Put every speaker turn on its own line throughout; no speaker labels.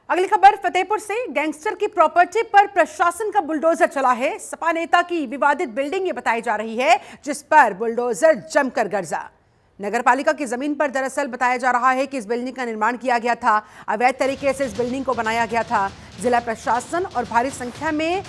अगली खबर फतेहपुर से। गैंगस्टर की प्रॉपर्टी पर प्रशासन का बुलडोजर चला है। सपा नेता की विवादित बिल्डिंग ये बताई जा रही है, जिस पर बुलडोजर जमकर गरजा। नगरपालिका की जमीन पर दरअसल बताया जा रहा है कि इस बिल्डिंग का निर्माण किया गया था, अवैध तरीके से इस बिल्डिंग को बनाया गया था। जिला प्रशासन और भारी संख्या में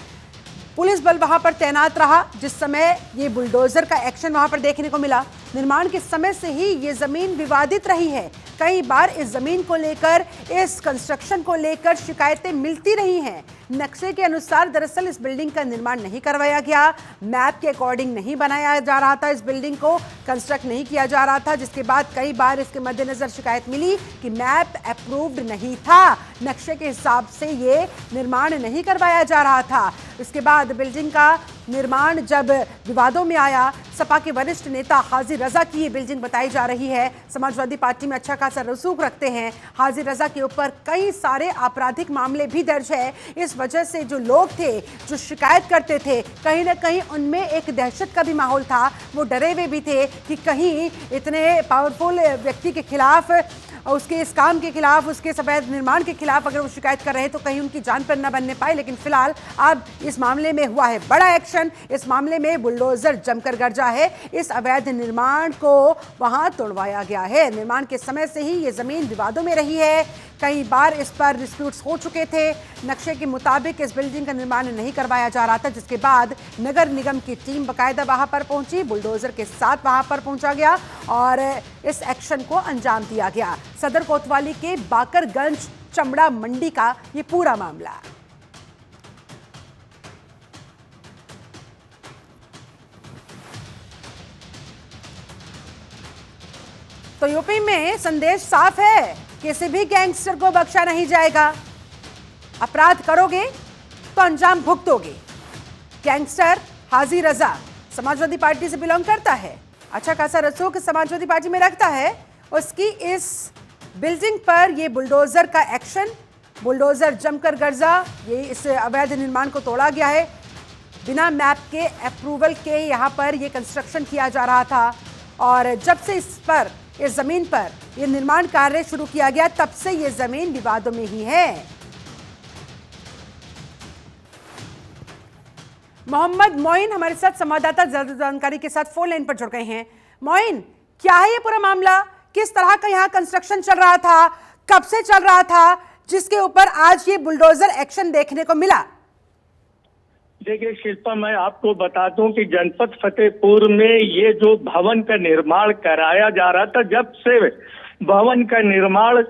पुलिस बल वहां पर तैनात रहा जिस समय ये बुलडोजर का एक्शन वहां पर देखने को मिला। निर्माण के समय से ही ये जमीन विवादित रही है। कई बार इस जमीन को लेकर, इस कंस्ट्रक्शन को लेकर शिकायतें मिलती रही हैं। नक्शे के अनुसार दरअसल इस बिल्डिंग का निर्माण नहीं करवाया गया, मैप के अकॉर्डिंग नहीं बनाया जा रहा था, इस बिल्डिंग को कंस्ट्रक्ट नहीं किया जा रहा था, जिसके बाद कई बार इसके मद्देनजर शिकायत मिली कि मैप अप्रूव्ड नहीं था, नक्शे के हिसाब से ये निर्माण नहीं करवाया जा रहा था। इसके बाद बिल्डिंग का निर्माण जब विवादों में आया, सपा के वरिष्ठ नेता हाजिर रजा की ये बिल्डिंग बताई जा रही है। समाजवादी पार्टी में अच्छा खासा रसूख रखते हैं। हाजिर रजा के ऊपर कई सारे आपराधिक मामले भी दर्ज है। इस वजह से जो लोग थे, जो शिकायत करते थे, कहीं ना कहीं उनमें एक दहशत का भी माहौल था। वो डरे हुए भी थे कि कहीं इतने पावरफुल व्यक्ति के खिलाफ, उसके इस काम के खिलाफ, उसके अवैध निर्माण के खिलाफ अगर वो शिकायत कर रहे हैं तो कहीं उनकी जान पर न बनने पाए। लेकिन फिलहाल अब इस मामले में हुआ है बड़ा एक्शन। इस मामले में बुलडोजर जमकर गरजा है। इस अवैध निर्माण को वहां तोड़वाया गया है। निर्माण के समय से ही ये जमीन विवादों में रही है। कई बार इस पर डिस्प्यूट्स हो चुके थे। नक्शे के मुताबिक इस बिल्डिंग का निर्माण नहीं करवाया जा रहा था, जिसके बाद नगर निगम की टीम बाकायदा वहां पर पहुंची, बुलडोजर के साथ वहां पर पहुंचा गया और इस एक्शन को अंजाम दिया गया। सदर कोतवाली के बाकरगंज चमड़ा मंडी का ये पूरा मामला। तो यूपी में संदेश साफ है, किसी भी गैंगस्टर को बख्शा नहीं जाएगा। अपराध करोगे तो अंजाम भुगतोगे। गैंगस्टर हाजिर रजा समाजवादी पार्टी से बिलोंग करता है, अच्छा खासा रसूख समाजवादी पार्टी में रखता है। उसकी इस बिल्डिंग पर ये बुलडोजर का एक्शन, बुलडोजर जमकर गरजा। ये इस अवैध निर्माण को तोड़ा गया है। बिना मैप के अप्रूवल के यहाँ पर ये कंस्ट्रक्शन किया जा रहा था और जब से इस जमीन पर यह निर्माण कार्य शुरू किया गया, तब से यह जमीन विवादों में ही है। मोहम्मद मोइन हमारे साथ संवाददाता ज्यादा जानकारी के साथ फोन लाइन पर जुड़ गए हैं। मोइन, क्या है ये पूरा मामला? किस तरह का यहाँ कंस्ट्रक्शन चल रहा था, कब से चल रहा था, जिसके ऊपर आज ये बुलडोजर एक्शन देखने को मिला?
देखिए शिल्पा, मैं आपको बता दूं कि जनपद फतेहपुर में ये जो भवन का निर्माण कराया जा रहा था, जब से भवन का निर्माण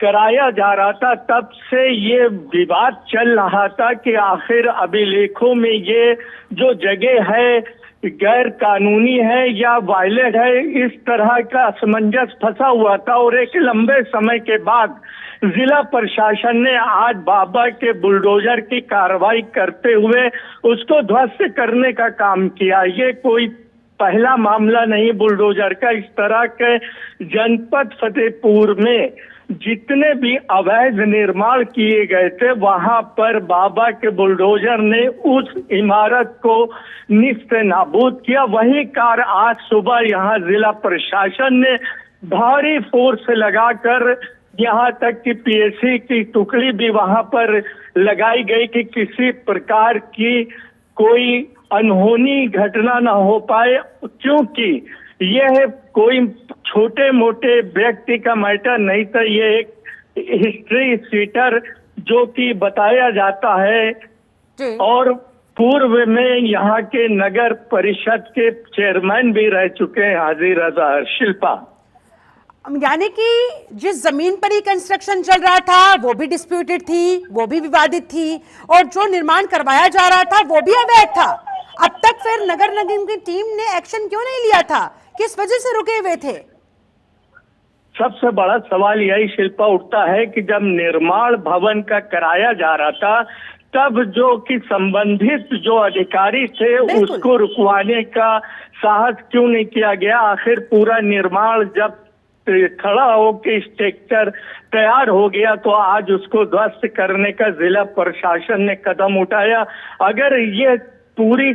कराया जा रहा था तब से ये विवाद चल रहा था कि आखिर अभिलेखों में ये जो जगह है गैर कानूनी है या वायलेट है, इस तरह का असमंजस फंसा हुआ था। और एक लंबे समय के बाद जिला प्रशासन ने आज बाबा के बुलडोजर की कार्रवाई करते हुए उसको ध्वस्त करने का काम किया। ये कोई पहला मामला नहीं बुलडोजर का। इस तरह के जनपद फतेहपुर में जितने भी अवैध निर्माण किए गए थे, वहां पर बाबा के बुलडोजर ने उस इमारत को निस्त नाबूद किया। वही कार आज सुबह यहाँ जिला प्रशासन ने भारी फोर्स लगाकर, यहाँ तक कि पीएससी की टुकड़ी भी वहां पर लगाई गई कि किसी प्रकार की कोई अनहोनी घटना ना हो पाए, क्योंकि यह कोई छोटे मोटे व्यक्ति का मैटर नहीं था। ये एक हिस्ट्री सीटर जो कि बताया जाता है और पूर्व में यहाँ के नगर परिषद के चेयरमैन भी रह चुके हैं हाजिर रजा। शिल्पा,
यानी कि जिस जमीन पर ही कंस्ट्रक्शन चल रहा था वो भी डिस्प्यूटेड थी, वो भी विवादित थी, और जो निर्माण करवाया जा रहा था वो भी अवैध था। अब तक फिर नगर निगम की टीम ने एक्शन क्यों नहीं लिया था? किस वजह से रुके हुए थे?
सबसे बड़ा सवाल यही शिल्पा उठता है कि जब निर्माण भवन का कराया जा रहा था, तब जो कि संबंधित जो अधिकारी थे उसको रुकवाने का साहस क्यों नहीं किया गया? आखिर पूरा निर्माण जब खड़ा हो के स्ट्रक्चर तैयार हो गया तो आज उसको ध्वस्त करने का जिला प्रशासन ने कदम उठाया। अगर ये पूरी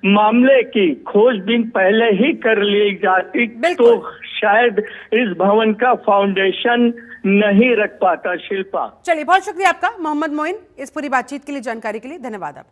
मामले की खोजबीन पहले ही कर ली जाती तो शायद इस भवन का फाउंडेशन नहीं रख पाता। शिल्पा,
चलिए, बहुत शुक्रिया आपका मोहम्मद मोइन, इस पूरी बातचीत के लिए, जानकारी के लिए धन्यवाद आपका।